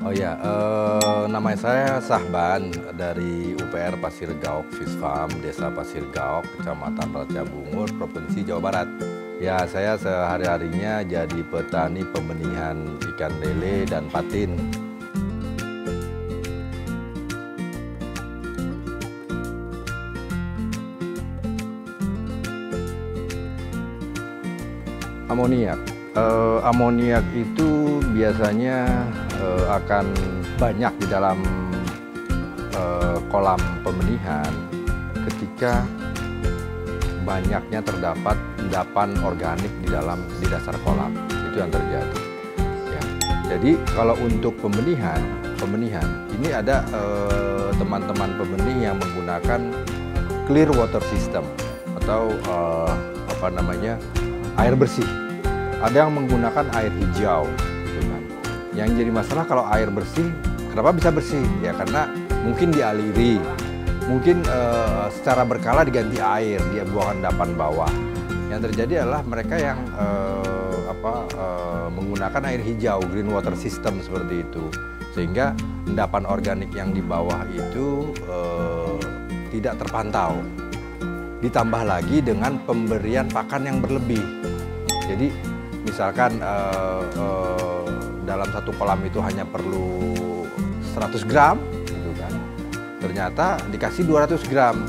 Oh ya, nama saya Sahban dari UPR Pasir Gaok Fish Farm, Desa Pasir Gaok, Kecamatan Raja Bungur, Provinsi Jawa Barat. Ya, saya sehari-harinya jadi petani pembenihan ikan lele dan patin. Amoniak. Amoniak itu biasanya akan banyak di dalam kolam pembenihan ketika banyaknya terdapat endapan organik di dasar kolam. Itu yang terjadi. Ya. Jadi kalau untuk pembenihan ini ada teman-teman pembenih yang menggunakan clear water system atau air bersih. Ada yang menggunakan air hijau, gitu kan. Yang jadi masalah kalau air bersih, kenapa bisa bersih? Ya karena mungkin dialiri, mungkin secara berkala diganti air, dia buang endapan bawah. Yang terjadi adalah mereka yang menggunakan air hijau, green water system seperti itu, sehingga endapan organik yang di bawah itu tidak terpantau. Ditambah lagi dengan pemberian pakan yang berlebih. Jadi misalkan dalam satu kolam itu hanya perlu 100 gram, gitu kan. Ternyata dikasih 200 gram.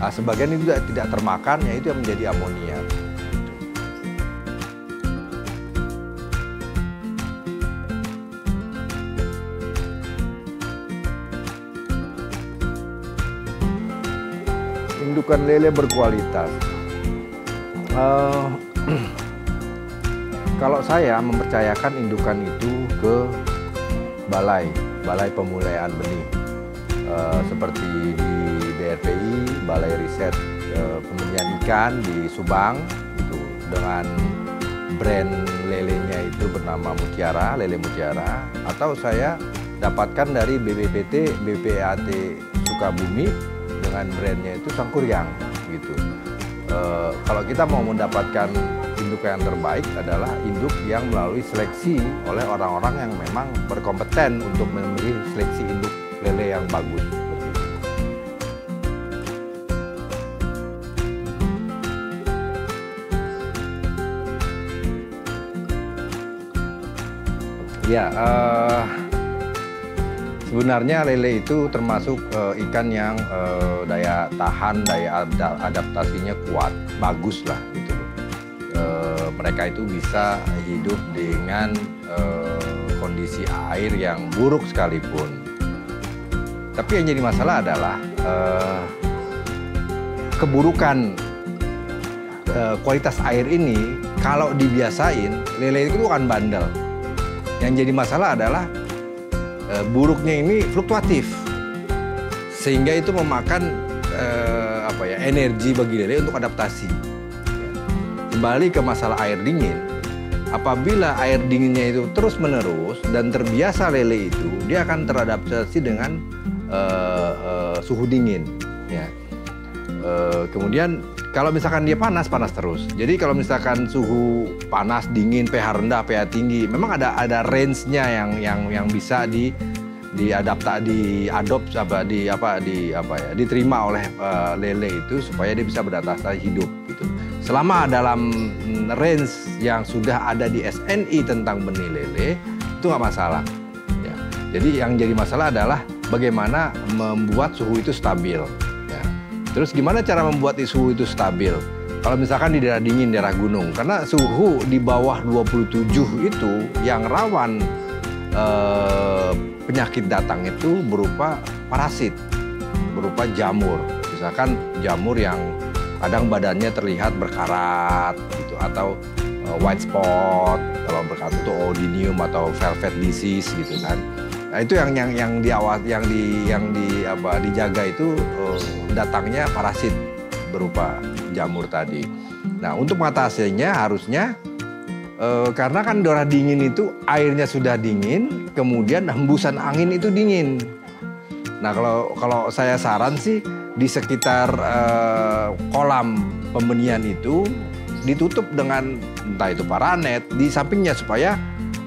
Nah, sebagian itu tidak termakan, yaitu yang menjadi amonia. Indukan lele berkualitas. Kalau saya mempercayakan indukan itu ke balai pemulihan benih, seperti di BRPI, Balai Riset Pembenihan Ikan di Subang, itu dengan brand lelenya itu bernama Mutiara, lele Mutiara, atau saya dapatkan dari BPPT, BPAT Sukabumi dengan brandnya itu Sangkuriang, gitu. Kalau kita mau mendapatkan induk yang terbaik adalah induk yang melalui seleksi oleh orang-orang yang memang berkompeten untuk memilih seleksi induk lele yang bagus. Ya, sebenarnya lele itu termasuk ikan yang daya tahan, daya adaptasinya kuat, bagus lah gitu. Mereka itu bisa hidup dengan kondisi air yang buruk sekalipun. Tapi yang jadi masalah adalah keburukan kualitas air ini. Kalau dibiasain, lele itu kan bandel. Yang jadi masalah adalah buruknya ini fluktuatif, sehingga itu memakan energi bagi lele untuk adaptasi. Kembali ke masalah air dingin, apabila air dinginnya itu terus-menerus dan terbiasa lele itu, dia akan teradaptasi dengan suhu dingin. Ya. Kemudian kalau misalkan dia panas terus. Jadi kalau misalkan suhu panas, dingin, pH rendah, pH tinggi, memang ada range-nya yang bisa diterima oleh lele itu supaya dia bisa beradaptasi hidup gitu. Selama dalam range yang sudah ada di SNI tentang benih lele, itu nggak masalah. Ya. Jadi yang jadi masalah adalah bagaimana membuat suhu itu stabil. Ya. Terus gimana cara membuat suhu itu stabil? Kalau misalkan di daerah dingin, daerah gunung, karena suhu di bawah 27 itu yang rawan penyakit datang itu berupa parasit, berupa jamur. Misalkan jamur yang kadang badannya terlihat berkarat gitu, atau white spot, kalau berkarat itu oodinium atau velvet disease gitu kan. Nah, itu yang dijaga itu datangnya parasit berupa jamur tadi. Nah, untuk mengatasinya harusnya karena kan daerah dingin itu airnya sudah dingin, kemudian hembusan angin itu dingin. Nah, kalau saya saran sih di sekitar kolam pembenihan itu ditutup dengan entah itu paranet di sampingnya supaya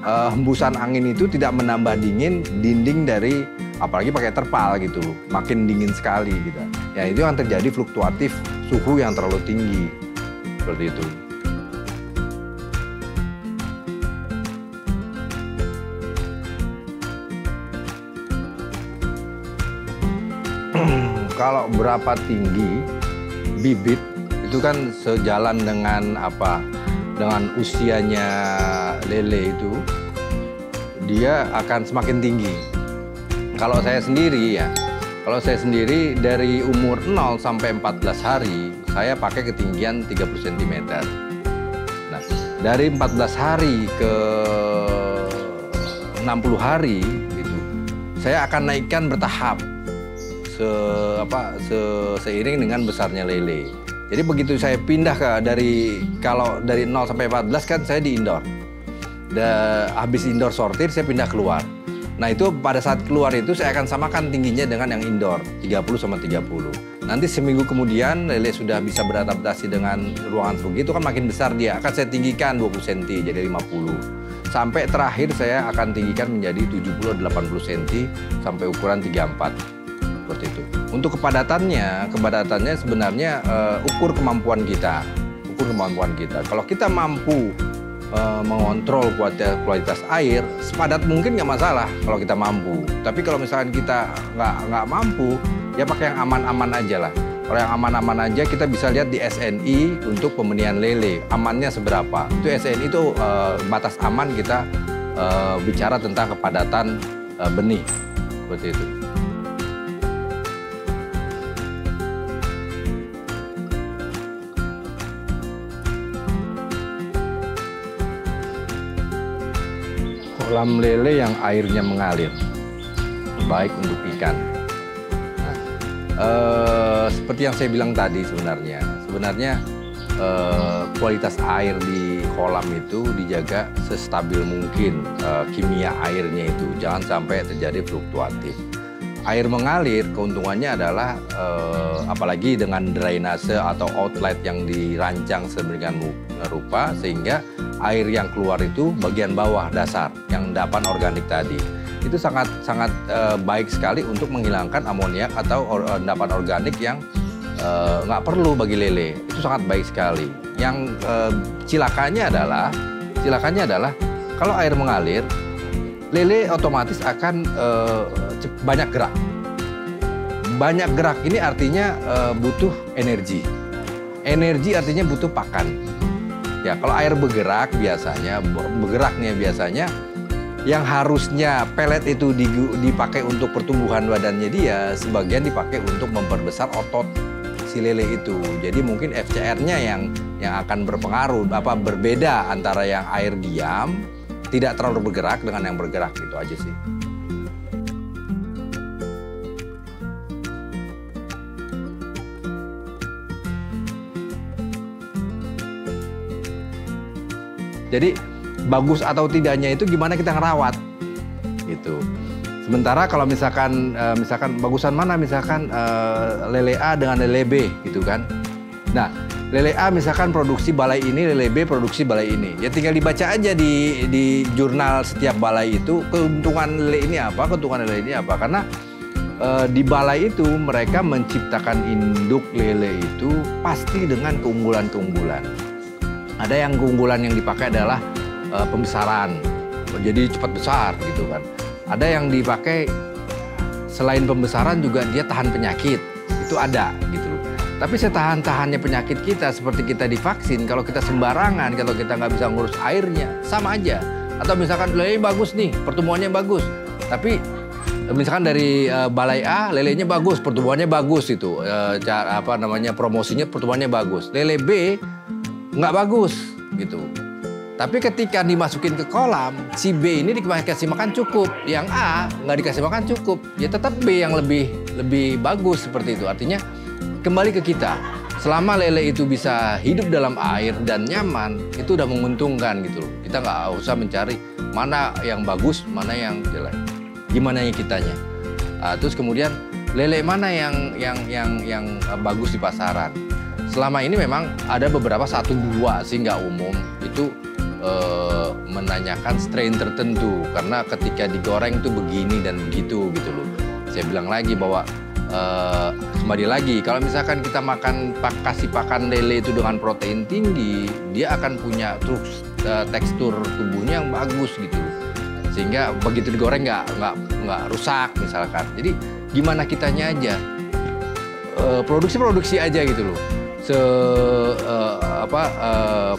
hembusan angin itu tidak menambah dingin dinding dari, apalagi pakai terpal gitu, makin dingin sekali gitu. Ya itu yang terjadi fluktuatif suhu yang terlalu tinggi seperti itu. Kalau berapa tinggi bibit itu kan sejalan dengan apa? Dengan usianya lele itu, dia akan semakin tinggi. Kalau saya sendiri dari umur 0 sampai 14 hari, saya pakai ketinggian 30 cm. Nah, dari 14 hari ke 60 hari gitu, saya akan naikkan bertahap seiring dengan besarnya lele. Jadi begitu saya pindah kalau dari 0 sampai 14 kan saya di indoor. Habis indoor sortir saya pindah keluar. Nah itu pada saat keluar itu saya akan samakan tingginya dengan yang indoor, 30 sama 30. Nanti seminggu kemudian lele sudah bisa beradaptasi dengan ruangan seperti itu kan makin besar dia. Akan saya tinggikan 20 cm jadi 50. Sampai terakhir saya akan tinggikan menjadi 70-80 cm sampai ukuran 34. Seperti itu. Untuk kepadatannya sebenarnya ukur kemampuan kita. Kalau kita mampu mengontrol kualitas air, sepadat mungkin nggak masalah kalau kita mampu. Tapi kalau misalkan kita nggak mampu, ya pakai yang aman-aman aja lah. Kalau yang aman-aman aja kita bisa lihat di SNI untuk pembenihan lele, amannya seberapa. Itu SNI itu batas aman kita bicara tentang kepadatan benih, seperti itu. Kolam lele yang airnya mengalir, baik untuk ikan. Nah, seperti yang saya bilang tadi sebenarnya kualitas air di kolam itu dijaga sestabil mungkin, kimia airnya itu jangan sampai terjadi fluktuatif. Air mengalir keuntungannya adalah apalagi dengan drainase atau outlet yang dirancang sedemikian rupa sehingga air yang keluar itu bagian bawah dasar yang endapan organik tadi itu sangat baik sekali untuk menghilangkan amoniak atau endapan organik yang nggak perlu bagi lele. Itu sangat baik sekali. Yang cilakanya adalah kalau air mengalir, lele otomatis akan banyak gerak. Banyak gerak ini artinya butuh energi. Energi artinya butuh pakan. Ya, kalau air bergeraknya biasanya yang harusnya pelet itu dipakai untuk pertumbuhan badannya dia, sebagian dipakai untuk memperbesar otot si lele itu. Jadi mungkin FCR-nya yang akan berpengaruh, berbeda antara yang air diam, tidak terlalu bergerak dengan yang bergerak, itu aja sih. Jadi bagus atau tidaknya itu gimana kita ngerawat gitu. Sementara kalau misalkan bagusan mana misalkan lele A dengan lele B gitu kan. Nah, lele A misalkan produksi balai ini, lele B produksi balai ini. Ya tinggal dibaca aja di jurnal setiap balai itu keuntungan lele ini apa, keuntungan lele ini apa. Karena di balai itu mereka menciptakan induk lele itu pasti dengan keunggulan-keunggulan. Ada yang keunggulan yang dipakai adalah pembesaran, jadi cepat besar gitu kan. Ada yang dipakai selain pembesaran juga dia tahan penyakit, itu ada gitu loh. Tapi setahan-tahannya penyakit kita seperti kita divaksin, kalau kita sembarangan, kalau kita nggak bisa ngurus airnya, sama aja. Atau misalkan lele bagus nih, pertumbuhannya bagus, tapi misalkan dari balai A, lelenya bagus, pertumbuhannya bagus itu, promosinya pertumbuhannya bagus. Lele B nggak bagus gitu. Tapi ketika dimasukin ke kolam, si B ini dikasih makan cukup, yang A nggak dikasih makan cukup, ya tetap B yang lebih bagus seperti itu. Artinya kembali ke kita, selama lele itu bisa hidup dalam air dan nyaman, itu udah menguntungkan gitu loh. Kita nggak usah mencari mana yang bagus, mana yang jelek, gimana yang kitanya. Terus kemudian lele mana yang bagus di pasaran. Selama ini memang ada beberapa 1-2 sih nggak umum itu menanyakan strain tertentu, karena ketika digoreng tuh begini dan begitu gitu loh. Saya bilang lagi bahwa kembali lagi, kalau misalkan kita kasih pakan lele itu dengan protein tinggi, dia akan punya tekstur tubuhnya yang bagus gitu loh. Sehingga begitu digoreng nggak rusak misalkan. Jadi gimana kitanya aja, produksi aja gitu loh.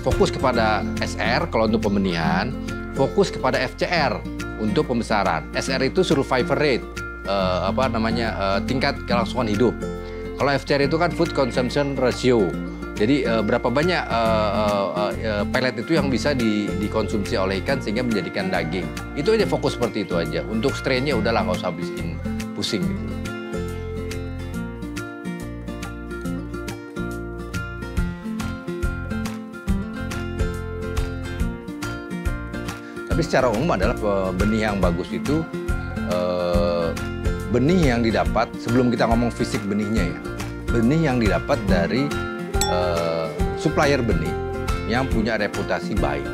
Fokus kepada SR kalau untuk pembenihan, fokus kepada FCR untuk pembesaran. SR itu survival rate, tingkat kelangsungan hidup. Kalau FCR itu kan food consumption ratio. Jadi berapa banyak pelet itu yang bisa dikonsumsi oleh ikan sehingga menjadikan daging. Itu aja, fokus seperti itu aja. Untuk strainnya udahlah nggak usah bikin pusing gitu. Tapi secara umum adalah benih yang bagus itu benih yang didapat, sebelum kita ngomong fisik benihnya ya, benih yang didapat dari supplier benih yang punya reputasi baik.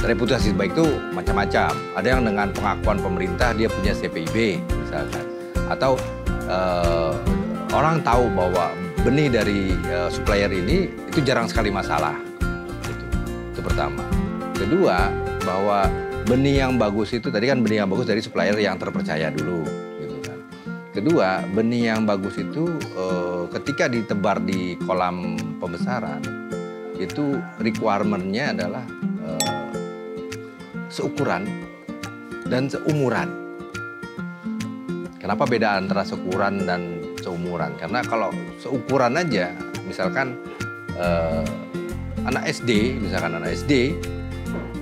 Reputasi baik itu macam-macam. Ada yang dengan pengakuan pemerintah dia punya CPIB misalkan, atau orang tahu bahwa benih dari supplier ini itu jarang sekali masalah. Itu pertama. Kedua, bahwa benih yang bagus itu, tadi kan benih yang bagus dari supplier yang terpercaya dulu, gitu kan. Kedua, benih yang bagus itu ketika ditebar di kolam pembesaran, itu requirement-nya adalah seukuran dan seumuran. Kenapa beda antara seukuran dan seumuran? Karena kalau seukuran aja, misalkan anak SD,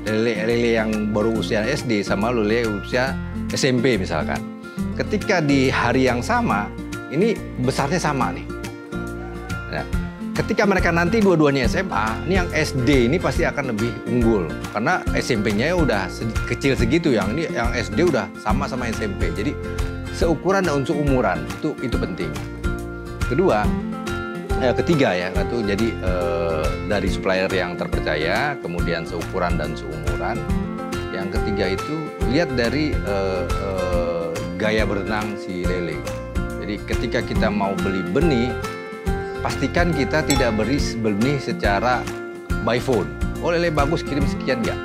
lele yang baru usia SD sama lele usia SMP misalkan. Ketika di hari yang sama, ini besarnya sama nih. Nah, ketika mereka nanti dua-duanya SMA, ini yang SD ini pasti akan lebih unggul. Karena SMP-nya udah kecil segitu, yang ini yang SD udah sama SMP. Jadi seukuran dan seumuran, itu penting. Ketiga ya, itu jadi dari supplier yang terpercaya, kemudian seukuran dan seumuran. Yang ketiga itu lihat dari gaya berenang si lele. Jadi ketika kita mau beli benih, pastikan kita tidak beri benih secara by phone. Oh lele bagus kirim sekian ya.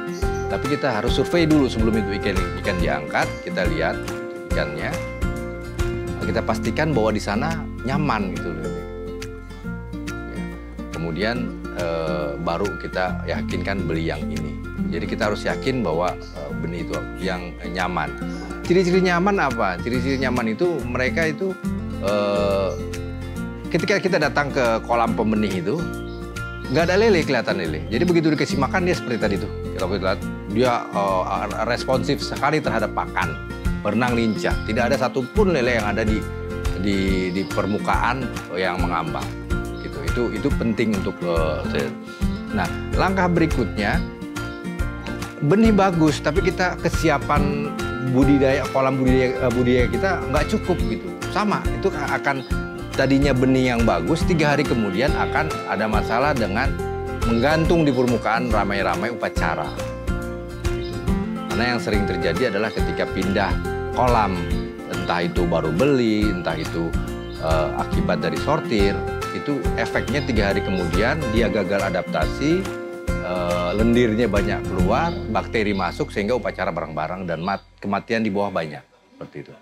Tapi kita harus survei dulu sebelum itu ikan diangkat, kita lihat ikannya. Kita pastikan bahwa di sana nyaman gitu lele. Kemudian baru kita yakinkan beli yang ini. Jadi kita harus yakin bahwa benih itu yang nyaman. Ciri-ciri nyaman apa? Ciri-ciri nyaman itu mereka itu ketika kita datang ke kolam pembenih itu nggak ada lele, kelihatan lele. Jadi begitu dikasih makan dia seperti tadi tuh. Kalau kita lihat dia responsif sekali terhadap pakan, berenang lincah. Tidak ada satupun lele yang ada di permukaan yang mengambang. Itu penting untuk Nah, langkah berikutnya benih bagus, tapi kita kesiapan kolam budidaya kita nggak cukup gitu. Sama, itu akan tadinya benih yang bagus, 3 hari kemudian akan ada masalah dengan menggantung di permukaan ramai-ramai upacara. Karena yang sering terjadi adalah ketika pindah kolam, entah itu baru beli, entah itu akibat dari sortir, itu efeknya 3 hari kemudian dia gagal adaptasi, lendirnya banyak keluar, bakteri masuk sehingga upacara bareng-bareng dan kematian di bawah banyak, seperti itu.